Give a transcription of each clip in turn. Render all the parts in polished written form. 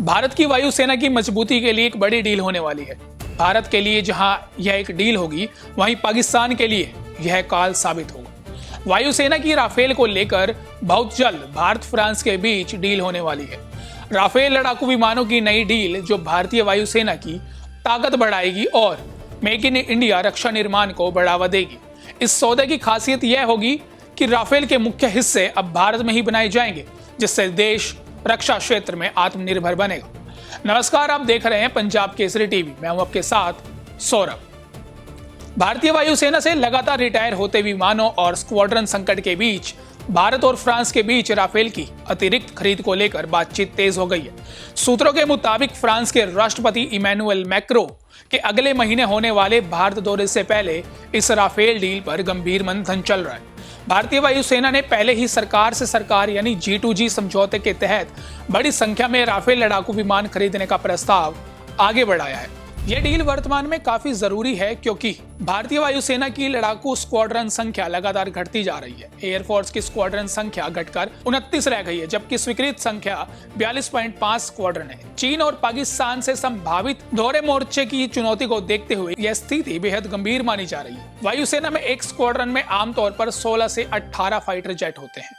भारत की वायुसेना की मजबूती के लिए एक बड़ी डील होने वाली है। भारत के लिए जहां यह एक डील होगी, वहीं पाकिस्तान के लिए यह काल साबित होगा। वायुसेना की राफेल को लेकर बहुत जल्द भारत फ्रांस के बीच डील होने वाली है। राफेल लड़ाकू विमानों की नई डील जो भारतीय वायुसेना की ताकत बढ़ाएगी और मेक इन इंडिया रक्षा निर्माण को बढ़ावा देगी। इस सौदे की खासियत यह होगी कि राफेल के मुख्य हिस्से अब भारत में ही बनाए जाएंगे, जिससे देश रक्षा क्षेत्र में आत्मनिर्भर बनेगा। नमस्कार, आप देख रहे हैं पंजाब केसरी टीवी। मैं हूं आपके साथ सौरभ। भारतीय वायुसेना से लगातार रिटायर होते विमानों और स्क्वाड्रन संकट के बीच भारत और फ्रांस के बीच राफेल की अतिरिक्त खरीद को लेकर बातचीत तेज हो गई है। सूत्रों के मुताबिक फ्रांस के राष्ट्रपति इमैनुअल मैक्रों के अगले महीने होने वाले भारत दौरे से पहले इस राफेल डील पर गंभीर मंथन चल रहा है। भारतीय वायुसेना ने पहले ही सरकार से सरकार यानी G2G समझौते के तहत बड़ी संख्या में राफेल लड़ाकू विमान खरीदने का प्रस्ताव आगे बढ़ाया है। यह डील वर्तमान में काफी जरूरी है क्योंकि भारतीय वायुसेना की लड़ाकू स्क्वाड्रन संख्या लगातार घटती जा रही है। एयरफोर्स की स्क्वाड्रन संख्या घटकर 29 रह गई है, जबकि स्वीकृत संख्या 42.5 स्क्वाड्रन है। चीन और पाकिस्तान से संभावित दोहरे मोर्चे की चुनौती को देखते हुए यह स्थिति बेहद गंभीर मानी जा रही है। वायुसेना में एक स्क्वाड्रन में आमतौर पर 16 से 18 फाइटर जेट होते हैं।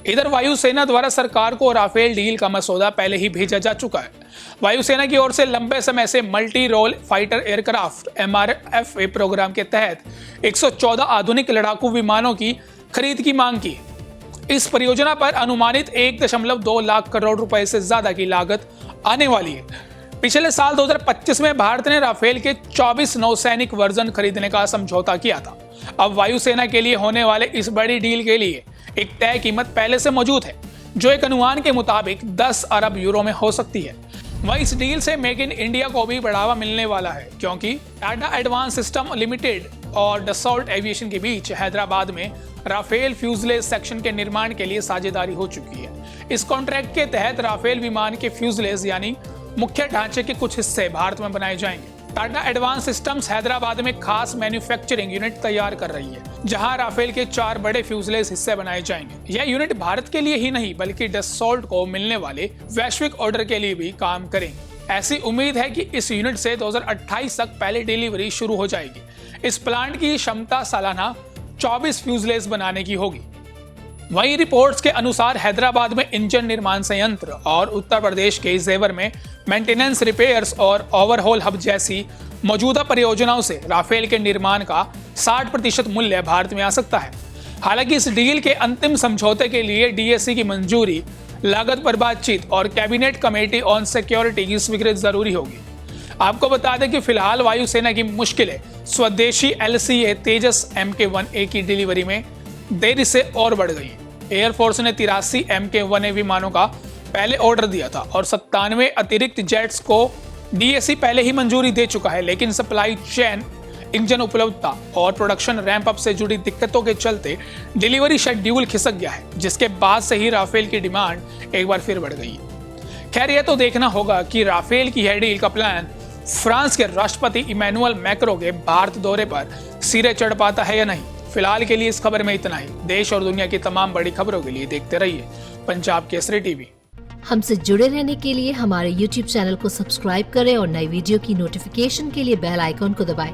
इधर वायुसेना द्वारा सरकार को राफेल डील का मसौदा पहले ही भेजा जा चुका है। वायुसेना की ओर से लंबे समय से multi role fighter aircraft MRFA program के तहत 114 आधुनिक लड़ाकू विमानों की खरीद की मांग की। इस परियोजना पर अनुमानित 1.2 लाख करोड़ रुपए से ज्यादा की लागत आने वाली है। पिछले साल 2025 में भारत ने राफेल के 24 नौसैनिक वर्जन खरीदने का समझौता किया था। अब वायुसेना के लिए होने वाले इस बड़ी डील के लिए एक तय कीमत पहले से मौजूद है, जो एक अनुमान के मुताबिक 10 अरब यूरो में हो सकती है। वहीं इस डील से मेक इन इंडिया को भी बढ़ावा मिलने वाला है, क्योंकि टाटा एडवांस सिस्टम लिमिटेड और डसॉल्ट एविएशन के बीच हैदराबाद में राफेल फ्यूजलेज सेक्शन के निर्माण के लिए साझेदारी हो चुकी है। इस कॉन्ट्रैक्ट के तहत राफेल विमान के फ्यूजलेज यानी मुख्य ढांचे के कुछ हिस्से भारत में बनाए जाएंगे। टाटा एडवांस सिस्टम्स हैदराबाद में खास मैन्युफैक्चरिंग यूनिट तैयार कर रही है, जहां राफेल के 4 बड़े फ्यूजलेज हिस्से बनाए जाएंगे। यह यूनिट भारत के लिए ही नहीं बल्कि डसॉल्ट को मिलने वाले वैश्विक ऑर्डर के लिए भी काम करेंगे। ऐसी उम्मीद है कि इस यूनिट से 2028 तक पहली डिलीवरी शुरू हो जाएगी। इस प्लांट की क्षमता सालाना 24 फ्यूजलेज बनाने की होगी। वहीं रिपोर्ट्स के अनुसार हैदराबाद में इंजन निर्माण संयंत्र और उत्तर प्रदेश के जेवर में मेंटेनेंस, रिपेयर्स और ओवरहॉल हब जैसी मौजूदा परियोजनाओं से राफेल के निर्माण का 60% मूल्य भारत में आ सकता है। हालांकि इस डील के अंतिम समझौते के लिए DSC की मंजूरी, लागत पर बातचीत और कैबिनेट कमेटी ऑन सिक्योरिटी की स्वीकृति जरूरी होगी। आपको बता दें कि फिलहाल वायुसेना की मुश्किलें स्वदेशी LCA तेजस MK-1A की डिलीवरी में देरी से और बढ़ गई। एयरफोर्स ने 83 MK-1A विमानों का पहले ऑर्डर दिया था और 97 अतिरिक्त जेट्स को DSC पहले ही मंजूरी दे चुका है, लेकिन सप्लाई चेन, इंजन उपलब्धता और प्रोडक्शन रैंप अप से जुड़ी दिक्कतों के चलते डिलीवरी शेड्यूल खिसक गया है, जिसके बाद से ही राफेल की डिमांड एक बार फिर बढ़ गई है। खैर, यह तो देखना होगा कि राफेल की यह डील का प्लान फ्रांस के राष्ट्रपति इमैनुअल मैक्रों के भारत दौरे पर सिरे चढ़ पाता है या नहीं। फिलहाल के लिए इस खबर में इतना ही। देश और दुनिया की तमाम बड़ी खबरों के लिए देखते रहिए पंजाब केसरी टीवी। हमसे जुड़े रहने के लिए हमारे YouTube चैनल को सब्सक्राइब करें और नई वीडियो की नोटिफिकेशन के लिए बेल आइकॉन को दबाएं।